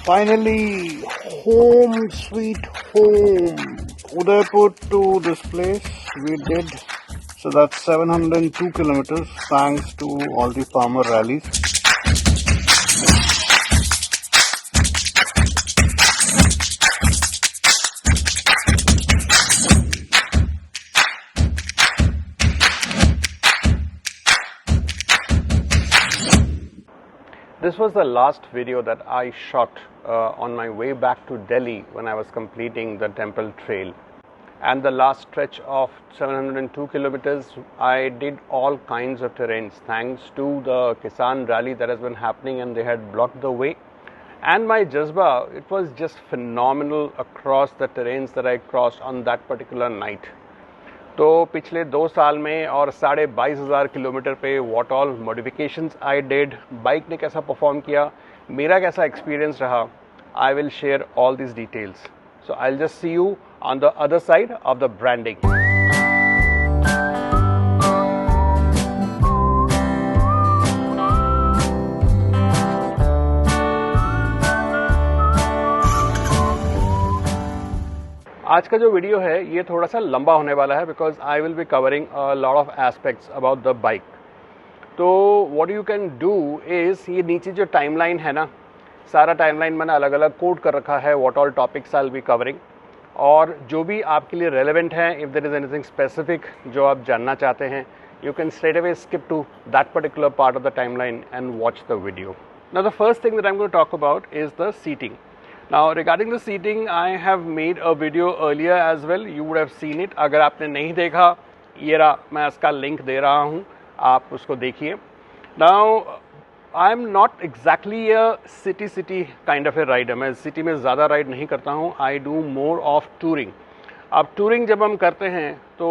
Finally, home sweet home. Udaipur to this place we did. So that's 702 kilometers thanks to all the farmer rallies. This was the last video that I shot on my way back to Delhi when I was completing the temple trail. And the last stretch of 702 kilometers, I did all kinds of terrains thanks to the Kisan rally that has been happening, and they had blocked the way. And my jazba, it was just phenomenal across the terrains that I crossed on that particular night. तो पिछले 2 साल में और 22,500 kilometre पे what all modifications I did, bike ने कैसा perform किया, मेरा कैसा एक्सपीरियंस रहा, I will share all this details. So I will just see you on the other side of the branding. आज का जो वीडियो है ये थोड़ा सा लंबा होने वाला है because I will be covering a lot of aspects about the bike. तो what you can do is, ये नीचे जो टाइमलाइन है ना, सारा टाइमलाइन मैंने अलग अलग कोड कर रखा है, what all topics I will be covering, और जो भी आपके लिए रेलेवेंट है, if there is anything specific जो आप जानना चाहते हैं, you can straight away skip to that particular part of the timeline and watch the video. Now the first thing that I'm going to talk about is the seating. Now regarding the seating, I have made a video earlier as well. You would have seen it. अगर आपने नहीं देखा, ये रहा, मैं इसका link दे रहा हूँ, आप उसको देखिए. Now I am not exactly a city kind of a rider. मैं सिटी में ज़्यादा राइड नहीं करता हूँ. I do more of touring. अब टूरिंग जब हम करते हैं तो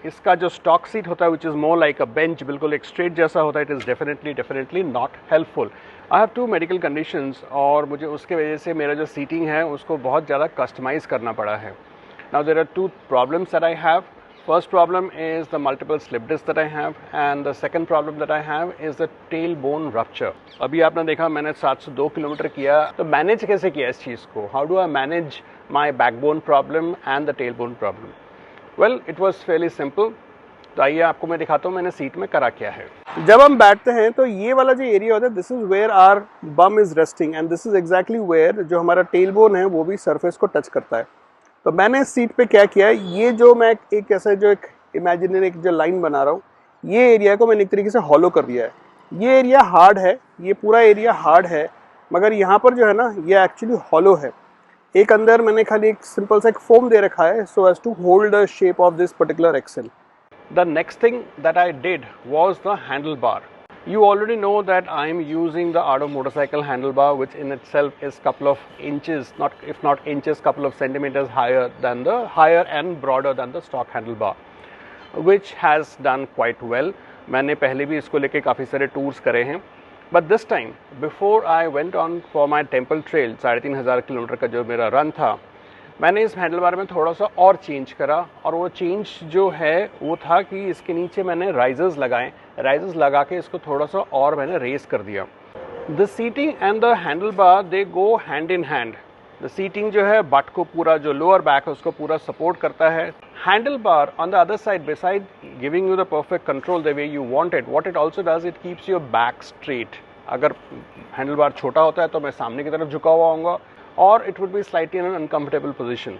इसका जो स्टॉक सीट होता है, which is more like a bench, बिल्कुल एक स्ट्रेट जैसा होता है, it is definitely not helpful. I have 2 medical conditions और मुझे उसके वजह से मेरा जो सीटिंग है उसको बहुत ज़्यादा कस्टमाइज करना पड़ा है. Now there are 2 problems that I have. First problem is the multiple slip discs that I have, and the second problem that I have is the tailbone rupture. अभी आपने देखा मैंने 702 किलोमीटर किया, तो मैनेज कैसे किया इस चीज़ को? How do I manage my backbone problem and the tailbone problem? Well, it was fairly simple. तो आइए आपको मैं दिखाता हूँ मैंने सीट में करा क्या है. जब हम बैठते हैं तो ये वाला जो एरिया होता है, this is where our bum is resting, and this is exactly where जो हमारा टेलबोन है वो भी सरफेस को टच करता है. तो मैंने इस सीट पे क्या किया है, ये जो मैं एक ऐसे जो एक इमेजिनरी जो लाइन बना रहा हूँ, ये एरिया को मैंने एक तरीके से हॉलो कर दिया है. ये एरिया हार्ड है, ये पूरा एरिया हार्ड है, मगर यहाँ पर जो है ना ये एक्चुअली हॉलो है. एक अंदर मैंने खाली एक सिंपल सा एक फोम दे रखा है so as to hold the shape of this particular axle. The next thing that I did was the handlebar. You already know that I am using the Ardo motorcycle handlebar, which in itself is couple of inches, if not inches, couple of centimeters higher and broader than the stock handlebar, which has done quite well. मैंने पहले भी इसको लेके काफ़ी सारे tours करे हैं, but this time before I went on for my temple trail, 3,500 kilometre का जो मेरा रन था, मैंने इस हैंडल बार में थोड़ा सा और चेंज करा, और वो चेंज जो है वो था कि इसके नीचे मैंने राइजर्स लगाए, राइजर्स लगा के इसको थोड़ा सा और मैंने रेस कर दिया. The seating and the handle bar they go hand in hand. The seating जो है बट को पूरा जो लोअर बैक है उसको पूरा सपोर्ट करता है. Handle bar on the other side, beside giving you the perfect control the way you want it, what it also does, it keeps your back straight. अगर हैंडल बार छोटा होता है तो मैं सामने की तरफ झुका हुआ होऊंगा, और it would be slightly in an uncomfortable position.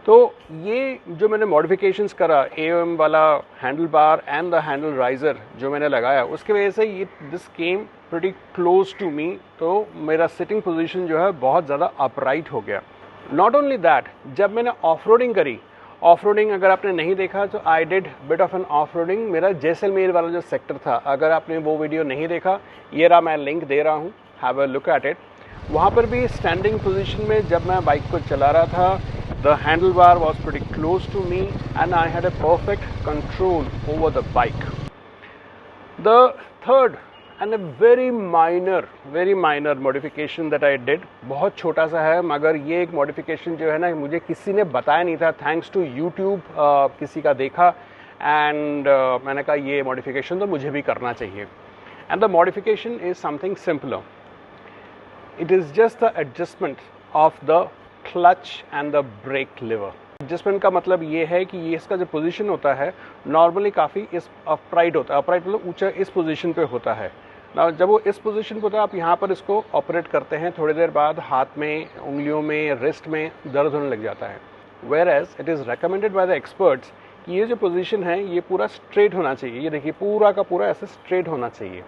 तो ये जो मैंने मॉडिफिकेशंस करा, AOM वाला handle bar and the handle riser जो मैंने लगाया, उसके वजह से ये this came pretty close to me. तो मेरा सिटिंग पोजीशन जो है बहुत ज़्यादा अपराइट हो गया. नॉट ओनली दैट, जब मैंने ऑफ रोडिंग करी, ऑफ रोडिंग अगर आपने नहीं देखा तो I did bit of an off roading. मेरा जैसलमेर वाला जो सेक्टर था, अगर आपने वो वीडियो नहीं देखा, ये रहा, मैं लिंक दे रहा हूँ, have a look at it. वहाँ पर भी स्टैंडिंग पोजीशन में जब मैं बाइक को चला रहा था, the handle bar was pretty close to me and I had a perfect control over the bike. The third and a very minor modification that I did, बहुत छोटा सा है, मगर ये एक मॉडिफिकेशन जो है ना मुझे किसी ने बताया नहीं था, थैंक्स टू यूट्यूब किसी का देखा, एंड मैंने कहा ये मॉडिफिकेशन तो मुझे भी करना चाहिए. And the modification is something simpler. It is just the adjustment of the clutch and the brake lever. Adjustment का मतलब ये है कि ये इसका जो पोजीशन होता है नॉर्मली काफ़ी इस अपराइट होता है, अपराइट मतलब ऊंचा इस पोजीशन पे होता है ना। जब वो इस पोजीशन पे होता है आप यहाँ पर इसको ऑपरेट करते हैं, थोड़ी देर बाद हाथ में, उंगलियों में, रिस्ट में दर्द होने लग जाता है। Whereas it is recommended by the experts कि ये जो पोजीशन है ये पूरा स्ट्रेट होना चाहिए। ये देखिए पूरा का पूरा ऐसे स्ट्रेट होना चाहिए,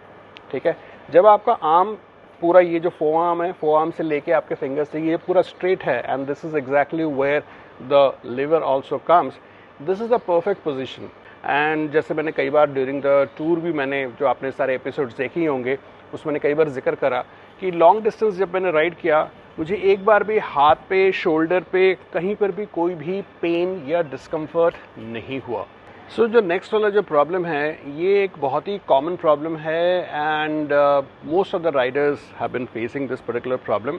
ठीक है। जब आपका आर्म पूरा, ये जो फो आर्म है, फो आर्म से लेके आपके फिंगर्स से ये पूरा स्ट्रेट है and this is exactly where the lever also comes, this is the perfect position. And जैसे मैंने कई बार ड्यूरिंग द टूर भी मैंने जो आपने सारे एपिसोड्स देखे ही होंगे उसमें मैंने कई बार जिक्र करा कि लॉन्ग डिस्टेंस जब मैंने राइड किया मुझे एक बार भी हाथ पे, शोल्डर पे, कहीं पर भी कोई भी पेन या डिस्कम्फर्ट नहीं हुआ। सो जो नेक्स्ट वाला जो प्रॉब्लम है ये एक बहुत ही कॉमन प्रॉब्लम है and most of the riders have been facing this particular problem.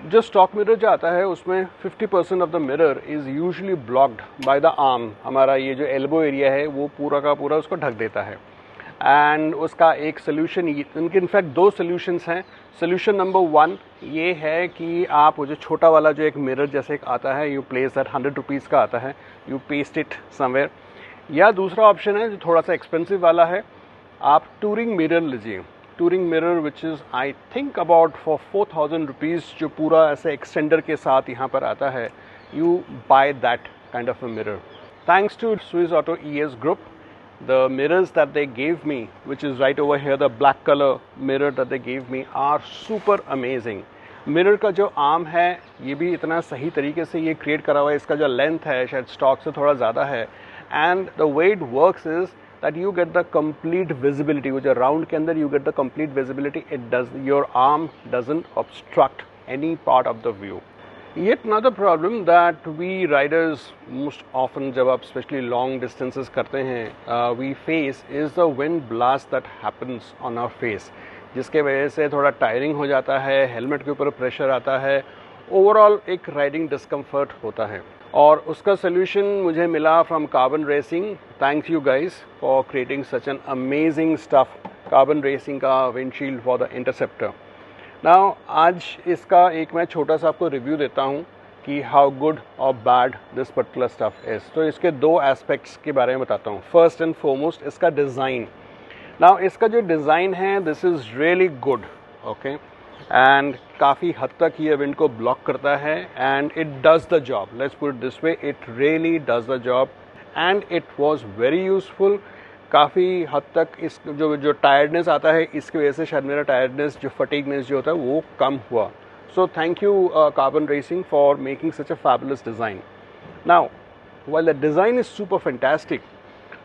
जो स्टॉक मिरर जो आता है उसमें 50% of the mirror is usually blocked by the arm. हमारा ये जो एल्बो एरिया है वो पूरा का पूरा उसको ढक देता है एंड उसका एक सोल्यूशन, इनके इनफैक्ट दो सोल्यूशंस हैं। सोल्यूशन नंबर 1 ये है कि आप वो जो छोटा वाला जो एक मिरर जैसे एक आता है, यू प्लेस दैट 100 रुपीज़ का आता है, यू पेस्ट इट समवेयर। या दूसरा ऑप्शन है जो थोड़ा सा एक्सपेंसिव वाला है, आप टूरिंग मिरर लीजिए। Touring mirror which is I think about for 4000 rupees, जो पूरा ऐसे एक्सटेंडर के साथ यहाँ पर आता है। You buy that kind of a mirror. Thanks to Swiss Auto ES group, the mirrors that they gave me, which is right over here, the black color mirror that they gave me are super amazing. Mirror का जो arm है ये भी इतना सही तरीके से ये क्रिएट करा हुआ है, इसका जो लेंथ है शायद स्टॉक से थोड़ा ज़्यादा है and the way it works is that you get the complete visibility. वो जो राउंड के अंदर you get the complete visibility, it does, your arm doesn't obstruct any part of the view. Yet another problem that we riders most often जब आप especially long distances करते हैं we face is the wind blast that happens on our face, जिसके वजह से थोड़ा tiring हो जाता है, हेलमेट के ऊपर प्रेशर आता है, ओवरऑल एक राइडिंग डिस्कम्फर्ट होता है। और उसका सोल्यूशन मुझे मिला from Carbon Racing. Thanks you guys for creating such an amazing stuff, Carbon Racing का windshield for the Interceptor. Now आज इसका एक मैं छोटा सा आपको रिव्यू देता हूँ कि हाउ गुड और bad this particular stuff is. तो इसके दो एस्पेक्ट्स के बारे में बताता हूँ। फर्स्ट एंड फॉरमोस्ट इसका डिज़ाइन। नाउ इसका जो डिज़ाइन है this is really good, okay, and काफ़ी हद तक ये विंड को ब्लॉक करता है and it does the job. Let's put it this way, it really does the job and it was very useful. काफ़ी हद तक इस जो टायर्डनेस आता है इसकी वजह से शायद मेरा टायर्डनेस, जो फटीगनेस जो होता है वो कम हुआ। So thank you Carbon Racing for making such a fabulous design. Now while the design is super fantastic,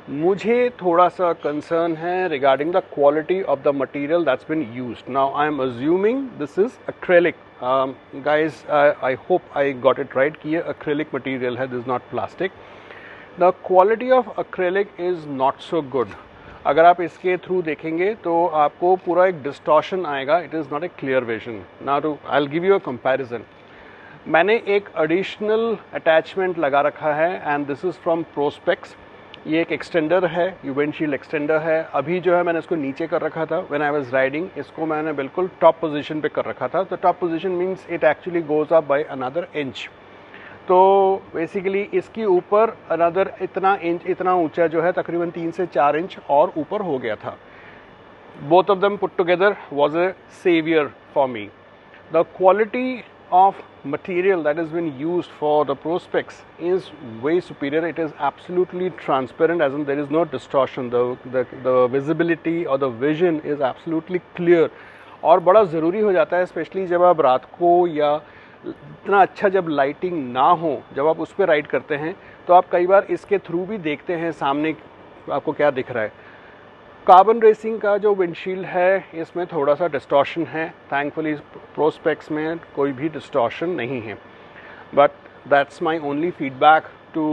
मुझे थोड़ा सा कंसर्न है regarding the quality of the material that's been used. Now I am assuming this is acrylic guys, I hope I got it right कि ये acrylic material है, this is not plastic. The quality of acrylic is not so good. अगर आप इसके through देखेंगे तो आपको पूरा एक डिस्टॉर्शन आएगा, it is not a clear vision. Now two I will give you a comparison. मैंने एक एडिशनल अटैचमेंट लगा रखा है and this is from Prospex. ये एक एक्सटेंडर है, ये विंडशील्ड एक्सटेंडर है। अभी जो है मैंने इसको नीचे कर रखा था व्हेन आई वाज राइडिंग, इसको मैंने बिल्कुल टॉप पोजीशन पे कर रखा था। तो top position means it actually goes up by another inch. तो बेसिकली इसके ऊपर अनदर इतना ऊंचा जो है तकरीबन 3 से 4 इंच और ऊपर हो गया था। Both of them put together was a saviour for me. The quality of material that has been used for the Prospex is way superior. It is absolutely transparent, as in there is no distortion. The visibility or the vision is absolutely clear. और बड़ा ज़रूरी हो जाता है specially जब आप रात को या इतना अच्छा जब लाइटिंग ना हो, जब आप उस पर राइड करते हैं तो आप कई बार इसके थ्रू भी देखते हैं सामने आपको क्या दिख रहा है। कार्बन रेसिंग का जो विंडशील्ड है इसमें थोड़ा सा डिस्टॉर्शन है, थैंकफुली प्रोस्पेक्स में कोई भी डिस्टॉर्शन नहीं है। But that's my only feedback to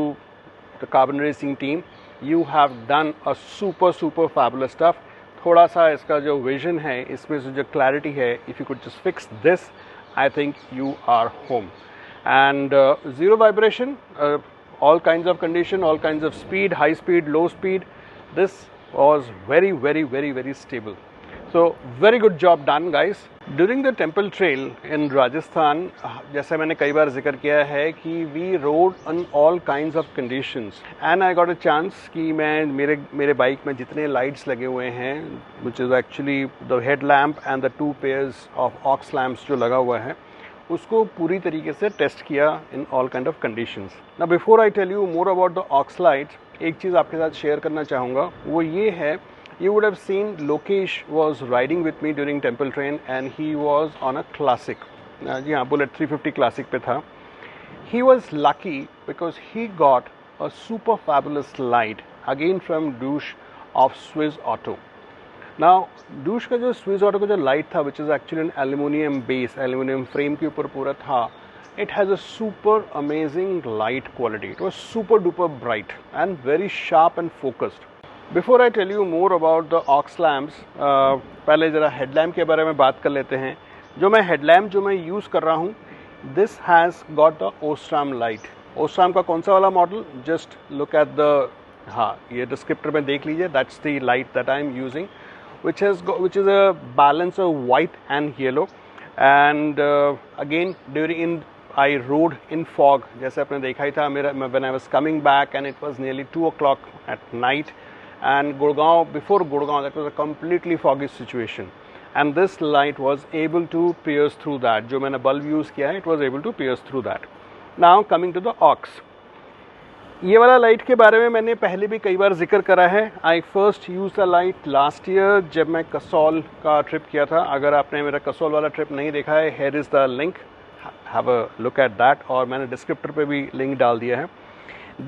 the Carbon Racing team. You have done a super fabulous stuff. थोड़ा सा इसका जो विजन है, इसमें से जो क्लैरिटी है, if you could just fix this, I think you are home. And zero vibration, all kinds of condition, all kinds of speed, high speed, low speed. This was very stable. So very good job done, guys. During the temple trail in Rajasthan, जैसे मैंने कई बार जिक्र किया है कि we rode on all kinds of conditions and I got a chance कि मैं मेरे बाइक में जितने लाइट्स लगे हुए हैं, which is actually the head lamp and the 2 pairs of aux lamps जो लगा हुआ है, उसको पूरी तरीके से टेस्ट किया in all kind of conditions. Now before I tell you more about the aux lights, एक चीज़ आपके साथ शेयर करना चाहूँगा, वो ये है, you would have seen Lokesh was riding with me during Temple Train and he was on a Classic. जी हाँ, Bullet 350 Classic पे था. He was lucky because he got a super fabulous light again from Douche of Swiss Auto. Now Douche का जो Swiss Auto का जो light था, which is actually an aluminium base, aluminium frame के ऊपर पूरा था, it has a super amazing light quality. It was super duper bright and very sharp and focused. Before I tell you more about the aux lamps, पहले ज़रा headlamp के बारे में बात कर लेते हैं। जो मैं हेडलैम्प जो मैं यूज़ कर रहा हूँ, this has got the Osram light. Osram का कौन सा वाला model, just look at the, हाँ ये डिस्क्रिप्टर में देख लीजिए, that's the light that I am using, which is a balance of white and yellow and again during in I rode in fog, जैसे आपने देखा ही था मेरा when I was coming back and it was nearly 2 o'clock at night and Gurgaon, before Gurgaon, that was a completely foggy situation and this light was able to pierce through that. जो मैंने bulb use किया है, it was able to pierce through that. Now coming to the aux, ये वाला light के बारे में मैंने पहले भी कई बार जिक्र करा है। I first used the light last year जब मैं कसौल का ट्रिप किया था। अगर आपने मेरा कसौल वाला ट्रिप नहीं देखा है, here is the link, have a look at that, और मैंने डिस्क्रिप्टर पे भी लिंक डाल दिया है।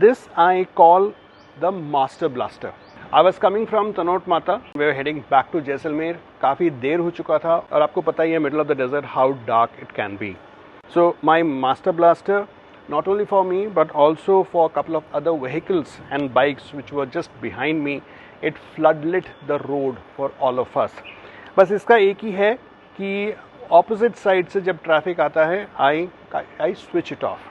This I call the master blaster. I was coming from Tanout Mata. We were heading back to Jaisalmer. काफ़ी देर हो चुका था और आपको पता ही है middle of the desert how dark it can be. So my master blaster, not only for me but also for a couple of other vehicles and bikes which were just behind me, it floodlit the road for all of us. बस इसका एक ही है कि opposite side से जब traffic आता है, I switch it off.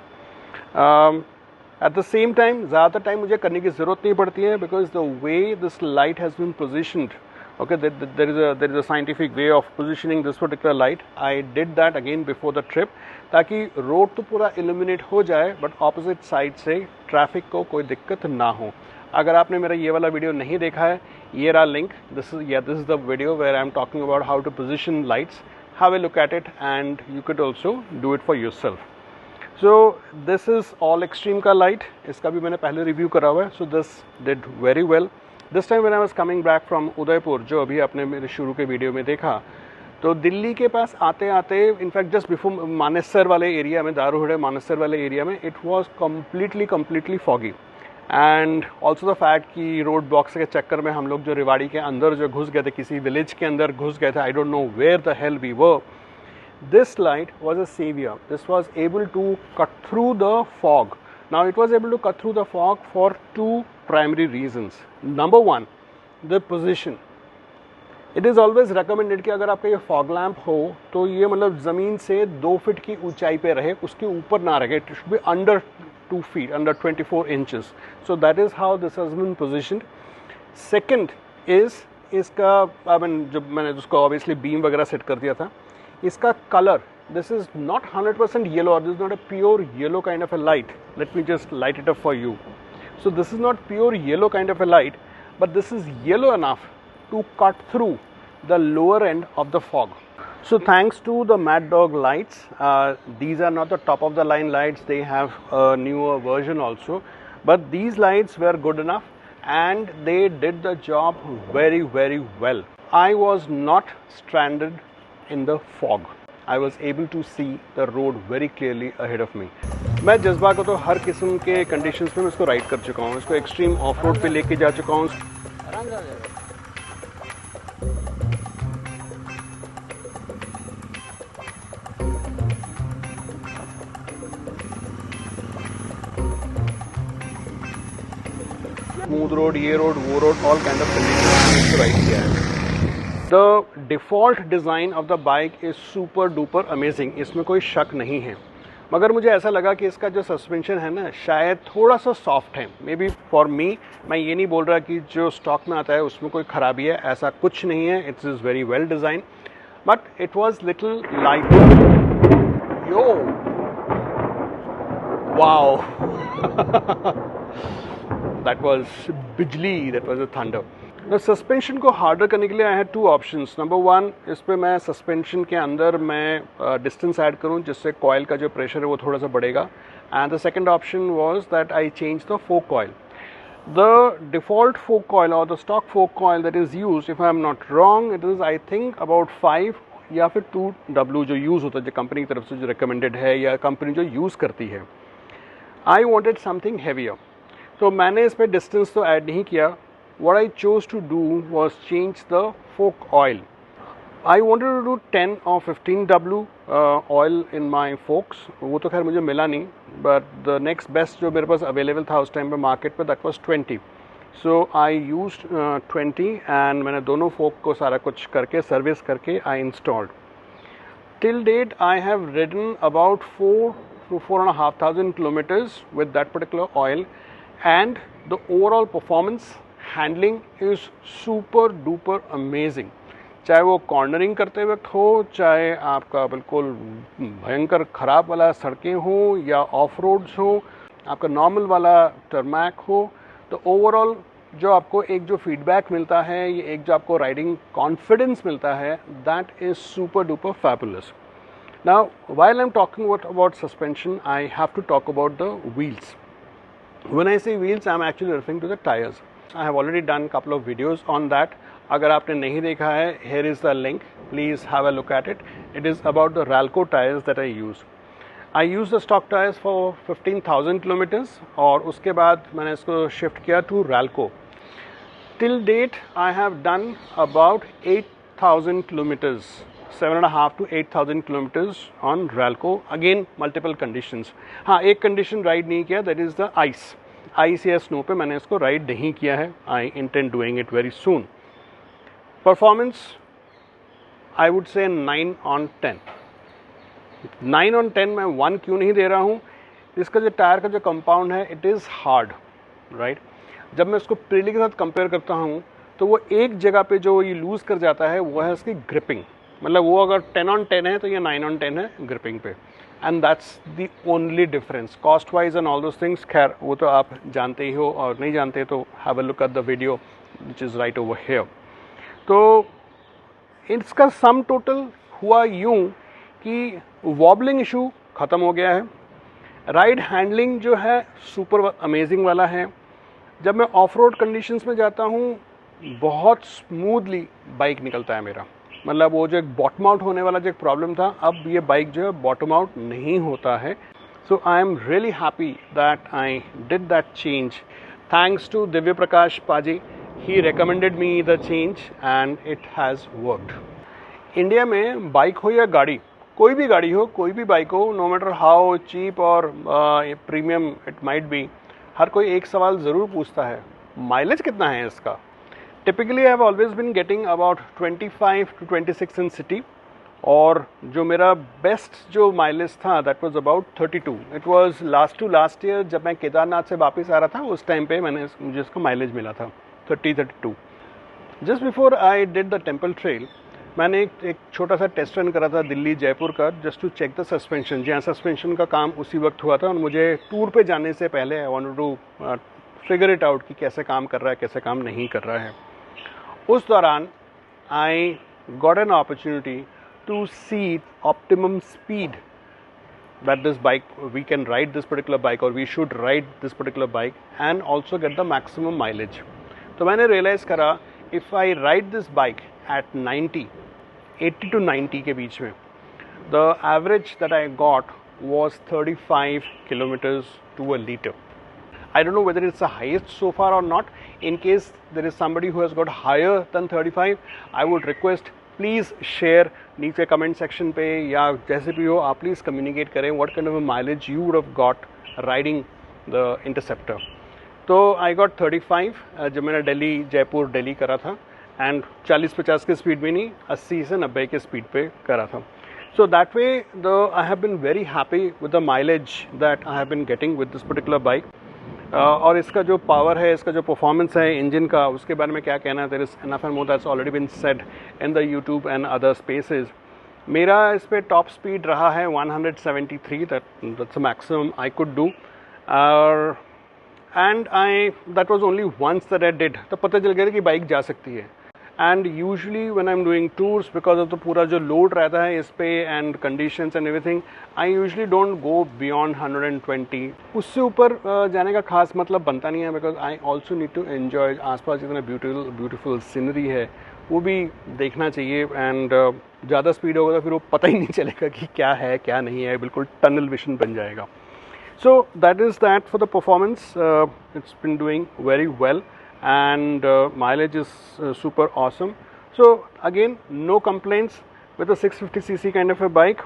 At the same time, ज़्यादा टाइम मुझे करने की ज़रूरत नहीं पड़ती है because the way this light has been positioned, okay, there is a scientific way of positioning this particular light. I did that again before the trip ताकि road तो पूरा illuminate हो जाए but opposite side से traffic को कोई दिक्कत ना हो। अगर आपने मेरा ये वाला वीडियो नहीं देखा है, ये रहा link, this is the video where I am talking about how to position lights. Have a look at it and you could also do it for yourself. So this is all extreme का light, इसका भी मैंने पहले review करा हुआ है। So this did very well. This time when I was coming back from Udaipur, जो अभी आपने मेरे शुरू के वीडियो में देखा, तो दिल्ली के पास आते आते इनफैक्ट जस्ट बिफोर मानेसर वाले एरिया में, दारूहड़े मानेसर वाले एरिया में, it was completely foggy and also the fact कि रोड ब्लॉक्स के चक्कर में हम लोग जो रेवाड़ी के अंदर जो घुस गए थे, किसी विलेज के अंदर घुस गए थे, I don't know where the hell we were. This light was a savior. This was able to cut through the fog. Now it was able to cut through the fog for 2 primary reasons. Number 1, the position. It is always recommended कि अगर आपका ये fog lamp हो तो ये मतलब ज़मीन से 2 फीट की ऊंचाई पे रहे, उसके ऊपर ना रहे. It should be under 2 feet, under 24 inches. So that is how this has been positioned. Second is इसका जब मैंने उसको obviously beam वगैरह सेट कर दिया था, इसका colour, this is not 100% yellow, or this is not a pure yellow kind of a light. Let me just light it up for you. So this is not pure yellow kind of a light, but this is yellow enough to cut through the lower end of the fog. So thanks to the Mad Dog lights, these are not the top of the line lights, they have a newer version also, but these lights were good enough and they did the job very well. I was not stranded in the fog. I was able to see the road very clearly ahead of me. मैं जज्बा को तो हर किस्म के conditions में मैं इसको ride कर चुका हूँ, इसको एक्सट्रीम ऑफ रोड पे लेके जा चुका हूँ. स्मूथ रोड, ये रोड, वो road, all kind of conditions में इसको राइड किया है. The default design of the bike is super duper amazing, इसमें कोई शक नहीं है, मगर मुझे ऐसा लगा कि इसका जो सस्पेंशन है ना, शायद थोड़ा सा सॉफ्ट है. मे बी फॉर मी, मैं ये नहीं बोल रहा कि जो स्टॉक में आता है उसमें कोई ख़राबी है, ऐसा कुछ नहीं है. It's is very well design. but it was little lighter. Yo, wow. That was बिजली, that was a thunder. ना सस्पेंशन को हार्डर करने के लिए I had two options. Number one, इस पर मैं सस्पेंशन के अंदर मैं डिस्टेंस ऐड करूं जिससे कॉयल का जो प्रेशर है वो थोड़ा सा बढ़ेगा. And the second option was that I change the fork coil. The default fork coil और the stock fork coil that is used, if I am not wrong, it is I think about 5 या फिर 2W जो use होता है, जो company की तरफ से जो रिकमेंडेड है या कंपनी जो यूज़ करती है. आई वॉन्टेड समथिंग हैवियर, तो मैंने इस पर डिस्टेंस तो ऐड नहीं किया. What I chose to do was change the fork oil. I wanted to do 10 or 15W oil in my forks. वो तो खैर मुझे मिला नहीं, but the next best जो मेरे पास available था उस टाइम पे मार्केट पे, that was 20. So I used 20 and मैंने दोनों fork को सारा कुछ करके सर्विस करके I installed. Till date I have ridden about 4 to 4,500 kilometers with that particular oil, and the overall performance handling is super duper amazing. चाहे वो cornering करते वक्त हो, चाहे आपका बिल्कुल भयंकर ख़राब वाला सड़कें हो या ऑफ रोड्स हो, आपका नॉर्मल वाला टर्मैक हो, तो ओवरऑल जो आपको एक जो फीडबैक मिलता है, ये एक जो आपको राइडिंग कॉन्फिडेंस मिलता है, that is super duper fabulous. Now while I am talking about suspension, I have to talk about the wheels. When I say wheels, I am actually referring to the tyres. I have already done couple of videos on that. अगर आपने नहीं देखा है, here is the link. Please have a look at it. It is about the Ralco tires that I use. I use the stock tires for 15,000 kilometers और उसके बाद मैंने इसको shift किया to Ralco. Till date, I have done about 8,000 kilometers, 7.5 to 8,000 kilometers on Ralco. Again, multiple conditions. हाँ, एक condition ride नहीं किया, that is the ice. Ice या स्नो पे मैंने इसको राइड नहीं किया है. I intend doing it very soon. Performance I would say 9 on 10. 9 on 10 मैं 1 क्यों नहीं दे रहा हूँ? इसका जो टायर का जो कंपाउंड है, इट इज़ हार्ड, राइट. जब मैं इसको प्रीली के साथ कंपेयर करता हूँ तो वो एक जगह पे जो ये लूज़ कर जाता है वो है इसकी ग्रिपिंग. मतलब वो अगर 10 on 10 है तो ये 9 on 10 है ग्रिपिंग पे. And that's the only difference. Cost wise and all those things, खैर वो तो आप जानते ही हो, और नहीं जानते तो have a look at the video which is right over here. तो इसका सम टोटल हुआ यूँ कि वॉबलिंग इशू ख़त्म हो गया है. राइड हैंडलिंग जो है सुपर अमेजिंग वाला है. जब मैं ऑफ रोड कंडीशंस में जाता हूँ, बहुत स्मूथली बाइक निकलता है मेरा. मतलब वो जो एक बॉटम आउट होने वाला जो एक प्रॉब्लम था, अब ये बाइक जो है बॉटम आउट नहीं होता है. So I am really happy that I did that change. Thanks to Divya Prakash paaji. He recommended me the change and it has worked. India में बाइक हो या गाड़ी, कोई भी गाड़ी हो, कोई भी बाइक हो, नो मैटर हाउ चीप और प्रीमियम इट माइट बी, हर कोई एक सवाल ज़रूर पूछता है, माइलेज कितना है इसका. Typically, I have always been getting about 25 to 26 in city, और जो मेरा बेस्ट जो माइलेज था that was about 32. It was last to last year जब मैं केदारनाथ से वापस आ रहा था, उस टाइम पे मुझे इसका माइलेज मिला था 32. Just before I did the temple trail, मैंने एक छोटा सा टेस्ट रन करा था दिल्ली जयपुर का, just to check the suspension. जी हाँ, सस्पेंशन का काम उसी वक्त हुआ था, और मुझे टूर पे जाने से पहले I wanted to figure it out कि कैसे काम कर रहा है, कैसे काम नहीं कर रहा है. उस दौरान I got an opportunity to see optimum speed that this bike we can ride this particular bike, or we should ride this particular bike and also get the maximum mileage. तो मैंने realize करा, if I ride this bike at 80 to 90 के बीच में, the average that I got was 35 kilometers to a liter. I don't know whether it's the highest so far or not. In case there is somebody who has got higher than 35, I would request please share नीचे comment section पे, या जैसे भी हो आप please communicate करें what kind of mileage you would have got riding the interceptor. तो I got 35 जब मैंने दिल्ली जयपुर दिल्ली करा था, एंड 40-50 की स्पीड में नहीं, 80 से 90 के स्पीड पे करा था. So that way I have been very happy with the mileage that I have been getting with this particular bike. और इसका जो पावर है, इसका जो परफॉर्मेंस है इंजन का, उसके बारे में क्या कहना है, there is enough and more that's already been said in the YouTube and other spaces. मेरा इस पे टॉप स्पीड रहा है 173, that's maximum I could do, and that was only once that I did, तो पता चल गया कि बाइक जा सकती है। And usually when I am doing tours, because of the पूरा जो लोड रहता है इस पे and conditions and everything, I usually don't go beyond 120। उससे ऊपर जाने का खास मतलब बनता नहीं है, because I also need to enjoy आसपास जितना ब्यूटीफुल सीनरी है वो भी देखना चाहिए। एंड ज़्यादा स्पीड होगा तो फिर वो पता ही नहीं चलेगा कि क्या है क्या नहीं है, बिल्कुल टनल विजन बन जाएगा। So that is that for the performance. It's been doing very well, and mileage is super awesome. So again, no complaints with a 650cc kind of a bike.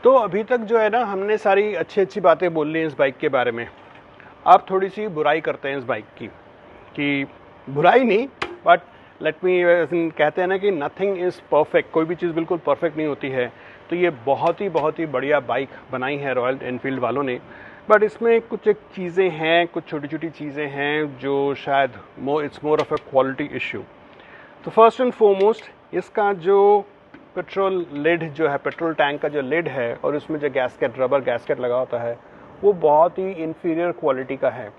तो अभी तक जो है ना, हमने सारी अच्छी बातें बोल ली इस बाइक के बारे में। अब थोड़ी सी बुराई करते हैं इस बाइक की, कि बुराई नहीं बट लेट मी, कहते हैं ना कि नथिंग इज़ परफेक्ट, कोई भी चीज़ बिल्कुल परफेक्ट नहीं होती है। तो ये बहुत ही बढ़िया बाइक बनाई है रॉयल एनफील्ड वालों ने, बट इसमें कुछ एक चीज़ें हैं, कुछ छोटी छोटी चीज़ें हैं जो शायद it's more of a quality issue. तो फर्स्ट एंड फॉरमोस्ट, इसका जो पेट्रोल लिड जो है, पेट्रोल टैंक का जो लिड है और उसमें जो गैस्केट, रबर गैस्केट लगा होता है, वो बहुत ही इन्फीरियर क्वालिटी का है।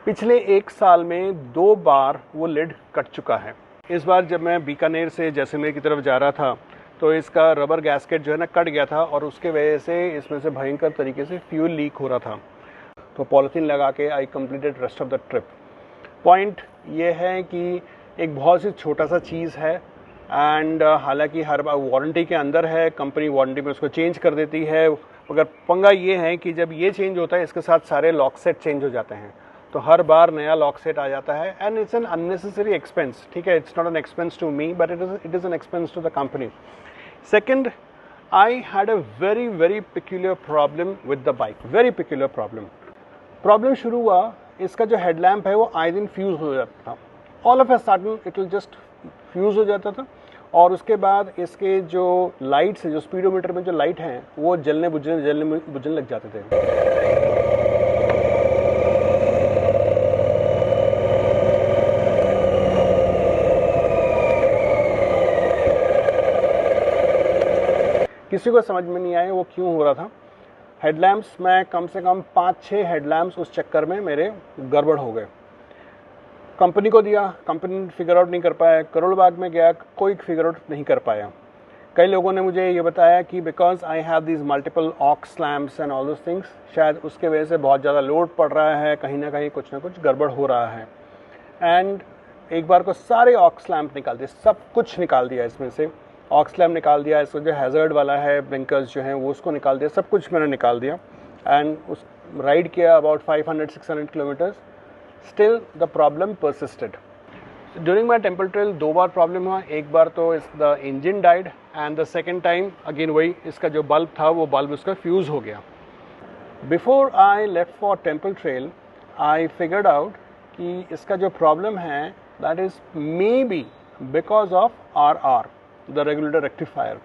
पिछले 1 साल में 2 बार वो लिड कट चुका है। इस बार जब मैं बीकानेर से जैसलमेर की तरफ जा रहा था तो इसका रबर गैस्केट जो है ना कट गया था, और उसके वजह से इसमें से भयंकर तरीके से फ्यूल लीक हो रहा था। तो पॉलीथीन लगा के I completed rest of the trip. Point ये है कि एक बहुत सी छोटा सा चीज़ है, एंड हालांकि हर बार वारंटी के अंदर है, कंपनी वारंटी में उसको चेंज कर देती है, मगर पंगा ये है कि जब ये चेंज होता है इसके साथ सारे लॉक सेट चेंज हो जाते हैं, तो हर बार नया लॉक सेट आ जाता है, and it's an unnecessary expense. ठीक है, it's not an expense to me, but it is an expense to the company. Second, I had a very peculiar problem with the bike, very peculiar problem. Problem शुरू हुआ, इसका जो headlamp है वो आए दिन फ्यूज़ हो जाता था, all of a sudden it will just fuse हो जाता था, और उसके बाद इसके जो लाइट्स है, जो स्पीडोमीटर में जो लाइट हैं, वो जलने बुझने लग जाते थे। किसी को समझ में नहीं आया वो क्यों हो रहा था। हेडलैम्प्स, मैं कम से कम 5-6 हेडलैम्प्स उस चक्कर में मेरे गड़बड़ हो गए। कंपनी को दिया, कंपनी फिगर आउट नहीं कर पाया, करोड़ बाग में गया, कोई फिगर आउट नहीं कर पाया। कई लोगों ने मुझे ये बताया कि because I have these multiple aux lamps and all those things, शायद उसके वजह से बहुत ज़्यादा लोड पड़ रहा है, कहीं ना कहीं कुछ ना कुछ गड़बड़ हो रहा है। एंड एक बार को सारे ऑक्स लैम्प निकाल दिए, सब कुछ निकाल दिया, इसमें से ऑक्स लैम्प निकाल दिया, इसको जो हैज़र्ड वाला है, ब्लिंकर्स जो हैं वो उसको निकाल दिया, सब कुछ मैंने निकाल दिया। एंड उस राइड किया about 500-600 kilometres, still the problem persisted. During my temple trail 2 bar problem हुआ। एक बार तो the engine died, and the second time again वही, इसका जो बल्ब था वो बल्ब उसका फ्यूज़ हो गया। Before I left for temple trail I figured out कि इसका जो प्रॉब्लम है that is may be because of RR, the regulator rectifier.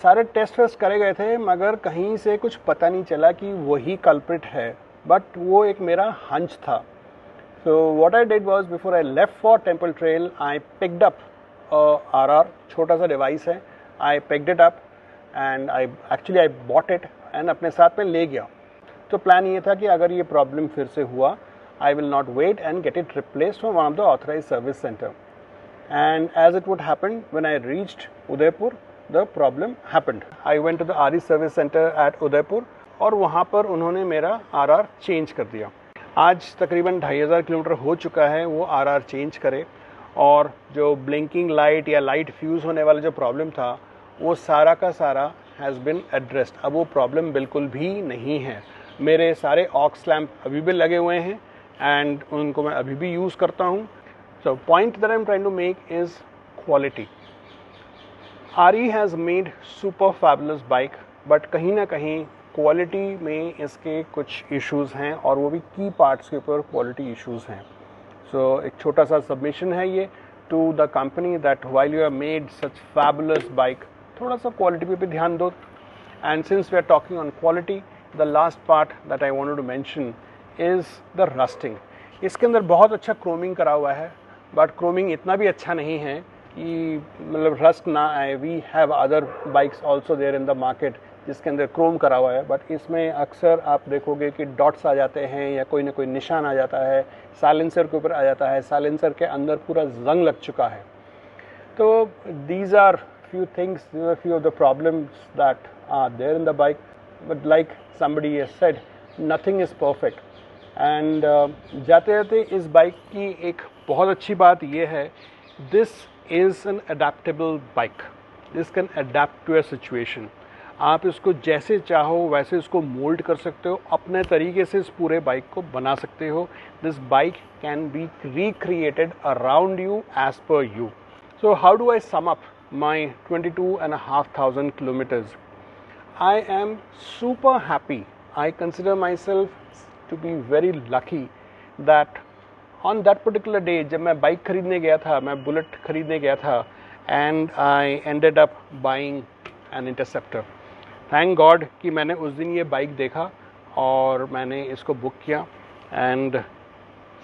सारे टेस्ट वेस्ट करे गए थे, मगर कहीं से कुछ पता नहीं चला कि वही कल्प्रिट है, बट वो एक मेरा हंच था। So what I did was, before I left for temple trail I picked up RR, छोटा सा डिवाइस है, I picked it up and I bought it and अपने साथ में ले गया। तो प्लान ये था कि अगर ये प्रॉब्लम फिर से हुआ, I will not wait and get it replaced from one of the authorised service centre. And as it would happen, when I reached Udaipur, the problem happened. I went to the RE service center at Udaipur, और वहाँ पर उन्होंने मेरा RR change कर दिया। आज तकरीबन 2500 kilometre हो चुका है वो RR चेंज करे, और जो ब्लिंकिंग लाइट या लाइट फ्यूज़ होने वाला जो प्रॉब्लम था वो सारा का सारा हैज़ बिन एड्रेस्ड। अब वो प्रॉब्लम बिल्कुल भी नहीं है। मेरे सारे ऑक्स लैम्प अभी भी लगे हुए हैं, एंड उनको मैं अभी भी यूज़ करता हूँ। So point that I'm trying to make is quality. RE has made super fabulous bike, but कहीं ना कहीं क्वालिटी में इसके कुछ इश्यूज़ हैं, और वो भी की पार्ट्स के ऊपर क्वालिटी इश्यूज़ हैं। So एक छोटा सा सबमिशन है ये to the company that while you have made such fabulous bike, थोड़ा सा क्वालिटी पे भी ध्यान दो। And since we are talking on quality, the last part that I wanted to mention is the rusting. इसके अंदर बहुत अच्छा क्रोमिंग करा हुआ है, बट क्रोमिंग इतना भी अच्छा नहीं है कि मतलब रस्ट ना आए. We have other bikes also there in the market जिसके अंदर क्रोम करा हुआ है, बट इसमें अक्सर आप देखोगे कि डॉट्स आ जाते हैं या कोई ना कोई निशान आ जाता है, साइलेंसर के ऊपर आ जाता है, साइलेंसर के अंदर पूरा जंग लग चुका है. तो these are few things, these are few of the problems that are there in the bike, but like somebody has said, nothing is perfect. And जाते जाते इस बाइक की एक बहुत अच्छी बात ये है, this is an adaptable bike. This can adapt to a situation. आप इसको जैसे चाहो वैसे इसको मोल्ड कर सकते हो, अपने तरीके से इस पूरे बाइक को बना सकते हो. This bike can be recreated around you as per you. So how do I sum up my 22,500 kilometers? I am super happy. I consider myself to be very lucky that on that particular day जब मैं bike खरीदने गया था, मैं bullet खरीदने गया था, and I ended up buying an Interceptor. Thank God कि मैंने उस दिन ये बाइक देखा और मैंने इसको बुक किया, and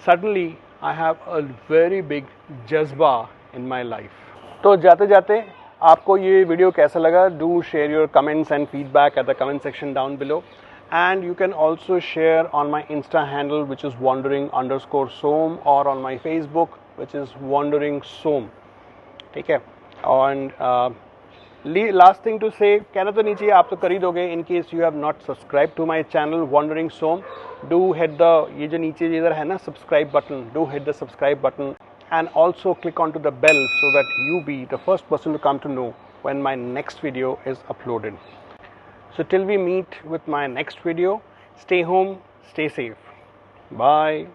suddenly I have a very big जज्बा in my life. तो जाते जाते आपको ये वीडियो कैसा लगा? Do share your comments and feedback at the comment section down below, and you can also share on my Insta handle which is wandering_som और on my Facebook which is wandering_som. ठीक है. And last thing to से, कहना तो नहीं चाहिए, आप तो कर ही दोगे. In case you have not subscribe to my channel wandering_som, do hit the, ये जो नीचे इधर है ना subscribe button, do hit the subscribe button and also click onto the bell so that you be the first person to come to know when my next video is uploaded. So till we meet with my next video, stay home, stay safe. Bye.